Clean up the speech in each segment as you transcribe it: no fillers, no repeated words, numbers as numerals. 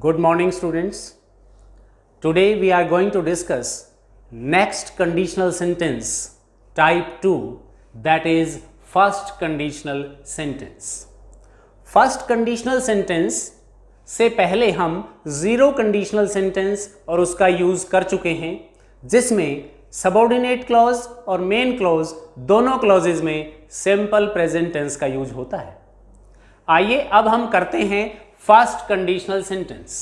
Good morning, students. Today we are going to discuss next conditional sentence type 2, that is first conditional sentence. First conditional sentence से पहले हम zero conditional sentence और उसका use कर चुके हैं, जिसमें सबऑर्डिनेट क्लॉज और मेन क्लॉज दोनों क्लॉजेज में सिंपल प्रेजेंट टेंस का यूज होता है। आइए अब हम करते हैं first conditional sentence.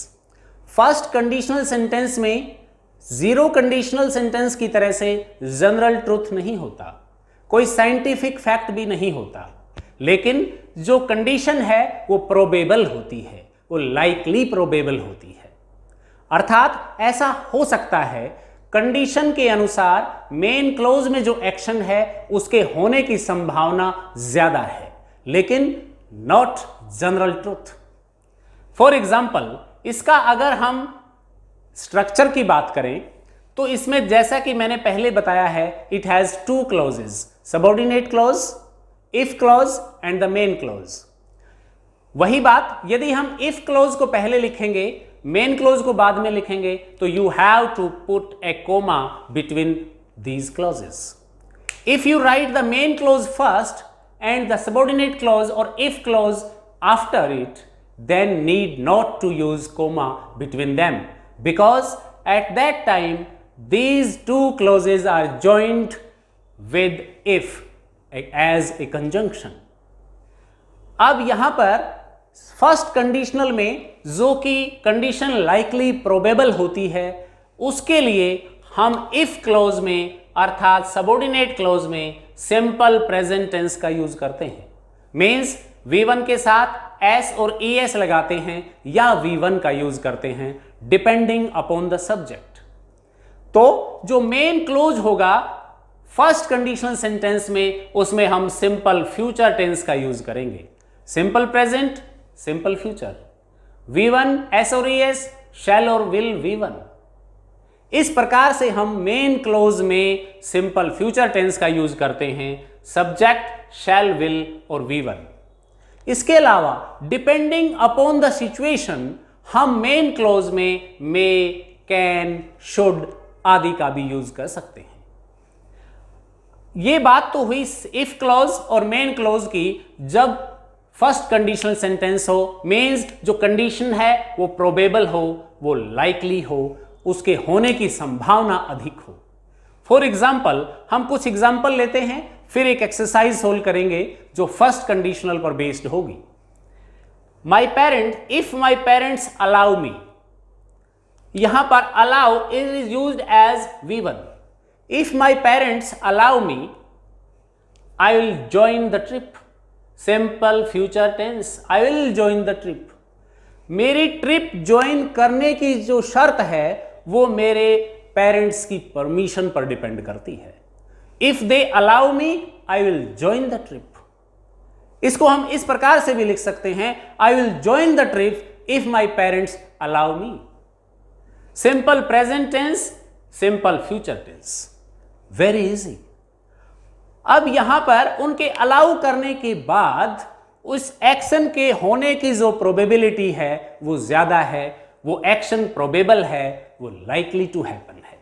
First conditional sentence में जीरो कंडीशनल सेंटेंस की तरह से जनरल ट्रूथ नहीं होता, कोई साइंटिफिक फैक्ट भी नहीं होता, लेकिन जो कंडीशन है वो प्रोबेबल होती है, वो लाइकली प्रोबेबल होती है। अर्थात ऐसा हो सकता है कंडीशन के अनुसार मेन क्लोज में जो एक्शन है उसके होने की संभावना ज्यादा है, लेकिन not general truth. For example, इसका अगर हम स्ट्रक्चर की बात करें तो इसमें जैसा कि मैंने पहले बताया है, it has two clauses, subordinate clause, if clause and the main clause. वही बात यदि हम इफ क्लॉज को पहले लिखेंगे, मेन क्लॉज को बाद में लिखेंगे, तो you have to put a comma between these clauses. If you write the main clause first and the subordinate clause or if clause after it, then need not to use comma between them, because at that time these two clauses are joined with if as a conjunction. अब यहां पर first conditional में जो कि condition likely probable होती है, उसके लिए हम इफ क्लॉज में अर्थात सबऑर्डिनेट क्लॉज में सिंपल प्रेजेंट टेंस का यूज करते हैं। मींस V1 के साथ S और ES लगाते हैं या V1 का यूज करते हैं, डिपेंडिंग अपॉन द सब्जेक्ट। तो जो मेन क्लोज होगा फर्स्ट कंडीशनल सेंटेंस में, उसमें हम सिंपल फ्यूचर टेंस का यूज करेंगे। Simple present, simple future, V1 S और ES, शैल और विल V1। इस प्रकार से हम मेन क्लोज में सिंपल फ्यूचर टेंस का यूज करते हैं, सब्जेक्ट शैल विल और V1। इसके अलावा डिपेंडिंग अपॉन द सिचुएशन हम मेन क्लोज में मे, कैन, शुड आदि का भी यूज कर सकते हैं। यह बात तो हुई इफ क्लॉज और मेन क्लॉज की, जब फर्स्ट कंडीशनल सेंटेंस हो, मीन्स जो कंडीशन है वो प्रोबेबल हो, वो लाइकली हो, उसके होने की संभावना अधिक हो। फॉर एग्जाम्पल, हम कुछ एग्जाम्पल लेते हैं, फिर एक एक्सरसाइज सोल्व करेंगे जो फर्स्ट कंडीशनल पर बेस्ड होगी। My parent, if my parents allow me, यहां पर allow is used as V1। If my parents allow me, I will join the trip, simple future tense, I will join the trip. मेरी trip join करने की जो शर्त है वो मेरे पेरेंट्स की परमिशन पर डिपेंड करती है। If they allow me, I will join the trip. इसको हम इस प्रकार से भी लिख सकते हैं, I will join the trip if my parents allow me. Simple present tense, simple future tense, very easy. अब यहां पर उनके अलाउ करने के बाद उस एक्शन के होने की जो प्रोबेबिलिटी है वो ज्यादा है, वो एक्शन प्रोबेबल है, वो लाइकली टू हैपन है।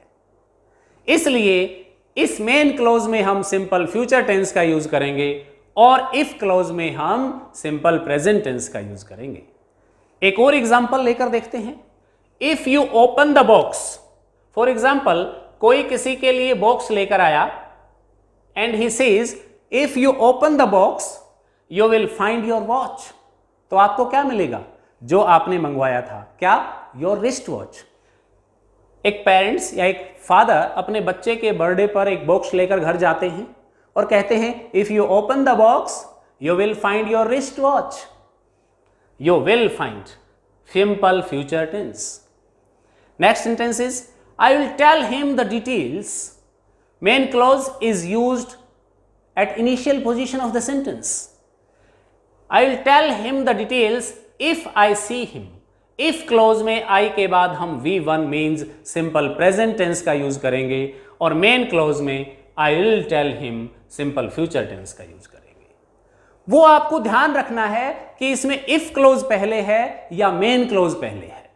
इसलिए इस मेन क्लॉज में हम सिंपल फ्यूचर टेंस का यूज करेंगे और इफ क्लॉज में हम सिंपल प्रेजेंट टेंस का यूज करेंगे। एक और एग्जांपल लेकर देखते हैं। If you open the box, for example कोई किसी के लिए बॉक्स लेकर आया and he says if you open the box you will find your watch. तो आपको क्या मिलेगा? जो आपने मंगवाया था, क्या? Your wrist watch. एक पेरेंट्स या एक फादर अपने बच्चे के बर्थडे पर एक बॉक्स लेकर घर जाते हैं और कहते हैं if you open the box you will find your wrist watch. You will find, simple future tense. Next sentence is I will tell him the details. Main clause is used at initial position of the sentence. I will tell him the details if I see him. If clause में I के बाद हम V1 means simple present tense का use करेंगे और main clause में I will tell him simple future tense का use करेंगे। वो आपको ध्यान रखना है कि इसमें if क्लॉज पहले है या मेन क्लॉज पहले है।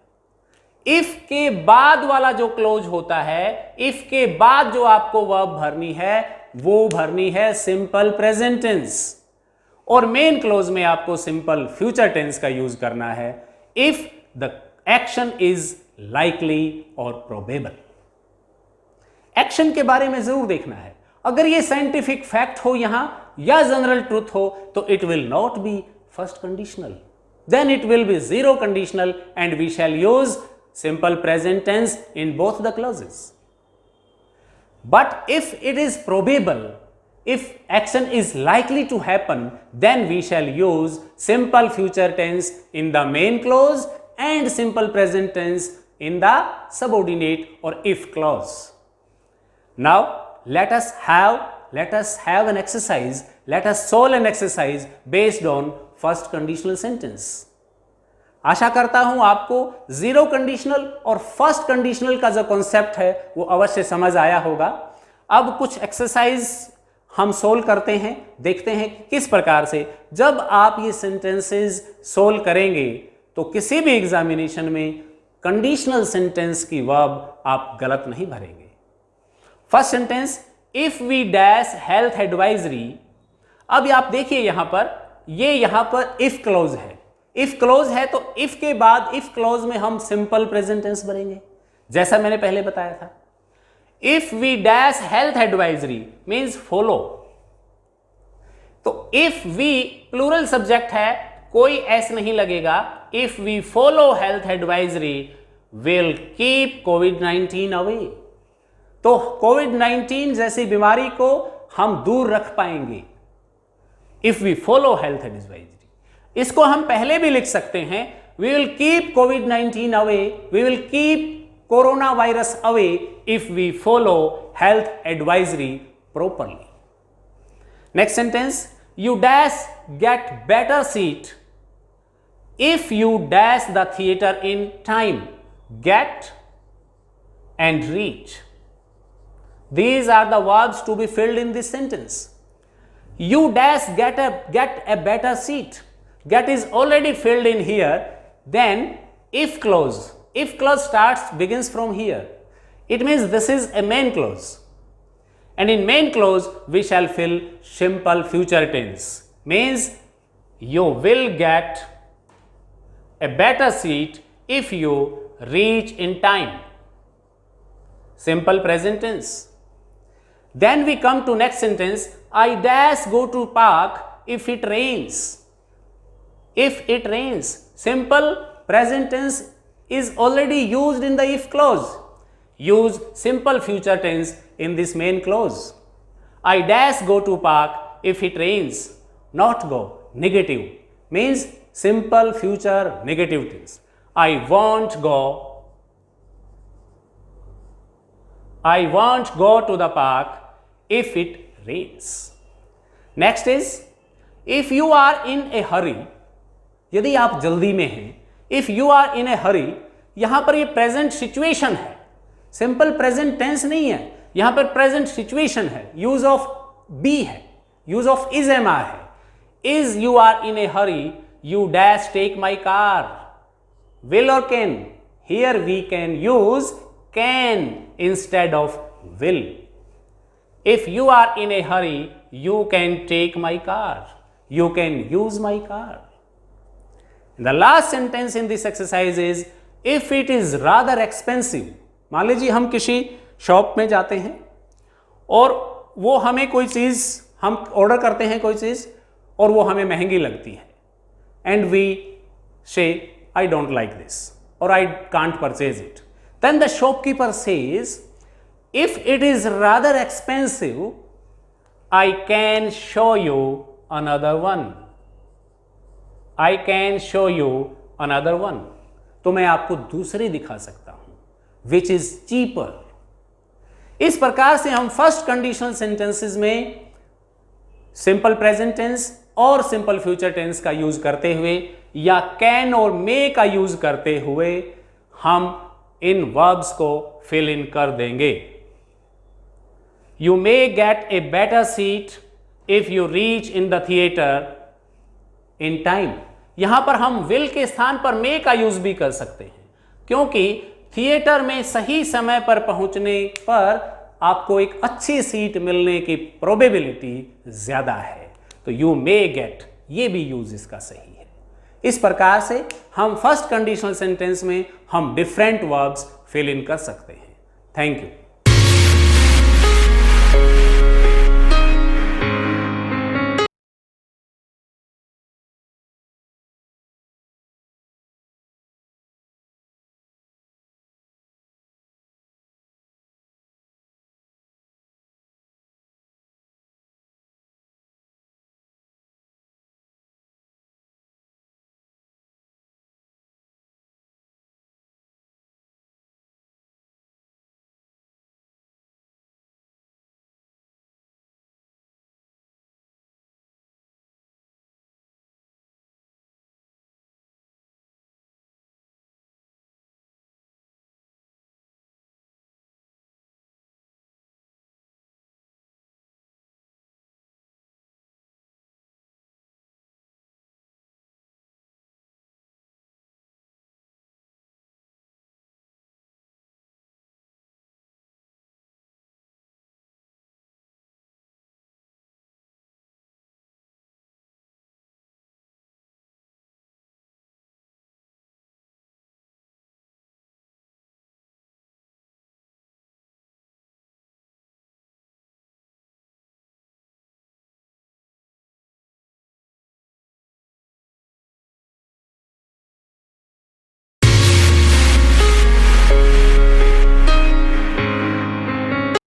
इफ के बाद वाला जो क्लोज होता है, इफ के बाद जो आपको वर्ब भरनी है वो भरनी है सिंपल प्रेजेंट टेंस, और मेन क्लोज में आपको सिंपल फ्यूचर टेंस का यूज करना है if the action is likely और प्रोबेबल। एक्शन के बारे में जरूर देखना है, अगर ये साइंटिफिक फैक्ट हो यहां या जनरल ट्रूथ हो तो it will not be first conditional, then it will be zero conditional and we shall use simple present tense in both the clauses. But if it is probable, if action is likely to happen, then we shall use simple future tense in the main clause and simple present tense in the subordinate or if clause. Now let us have an exercise, let us solve an exercise based on first conditional sentence. आशा करता हूं आपको zero conditional और first conditional का जो concept है वो अवश्य समझ आया होगा। अब कुछ एक्सरसाइज हम सोल्व करते हैं, देखते हैं किस प्रकार से जब आप ये सेंटेंसेस सोल्व करेंगे तो किसी भी एग्जामिनेशन में कंडीशनल सेंटेंस की वर्ब आप गलत नहीं भरेंगे। First sentence, if we dash health advisory. अब आप देखिए यहां पर, ये यहां पर इफ क्लोज है, इफ क्लोज है तो इफ के बाद इफ क्लोज में हम सिंपल प्रेजेंट टेंस भरेंगे जैसा मैंने पहले बताया था। If we dash health advisory means follow, तो इफ वी प्लूरल सब्जेक्ट है, कोई एस नहीं लगेगा। If we follow health advisory will keep कोविड-19 अवे, तो कोविड-19 जैसी बीमारी को हम दूर रख पाएंगे if we follow health advisory. इसको हम पहले भी लिख सकते हैं, वी विल कीप कोविड-19 away, we will keep corona virus away if we follow health advisory properly. Next sentence, you dash get better seat if you dash the theatre in time, get and reach. These are the verbs to be filled in this sentence. You dash get a better seat. Get is already filled in here. Then if clause begins from here. It means this is a main clause. And in main clause we shall fill simple future tense. Means you will get a better seat if you reach in time. Simple present tense. Then we come to next sentence, I dash go to park if it rains. If it rains, simple present tense is already used in the if clause. Use simple future tense in this main clause. I dash go to park if it rains. Not go, negative, means simple future negative tense. I won't go to the park if it rains. Next is, if you are in a hurry, यदि आप जल्दी में हैं, if you are in a hurry, यहां पर ये present situation है, simple present tense नहीं है, यहां पर प्रेजेंट सिचुएशन है, यूज ऑफ बी है, use of is am are है। Is you are in a hurry, you dash take my car, will और can, here we can use can instead of will. If you are in a hurry, you can take my car. You can use my car. The last sentence in this exercise is, if it is rather expensive. मान लीजिए हम किसी shop में जाते हैं और वो हमें कोई चीज़, हम ऑर्डर करते हैं कोई चीज़ और वो हमें महंगी लगती है, and we say, I don't like this or I can't purchase it. Then the shopkeeper says, if it is rather expensive, I can show you another one. I can show you another one. तो मैं आपको दूसरी दिखा सकता हूं which is cheaper. इस प्रकार से हम फर्स्ट कंडीशनल सेंटेंसेस में सिंपल प्रेजेंट टेंस और सिंपल फ्यूचर टेंस का यूज करते हुए या कैन और मे का यूज करते हुए हम इन वर्ब्स को फिल इन कर देंगे। You may get a better seat if you reach in the theater in time. यहां पर हम will के स्थान पर may का यूज भी कर सकते हैं, क्योंकि थिएटर में सही समय पर पहुंचने पर आपको एक अच्छी सीट मिलने की प्रोबेबिलिटी ज्यादा है, तो यू मे गेट, ये भी यूज इसका सही है। इस प्रकार से हम फर्स्ट कंडीशनल सेंटेंस में हम डिफरेंट वर्ब्स फिल इन कर सकते हैं। Thank you.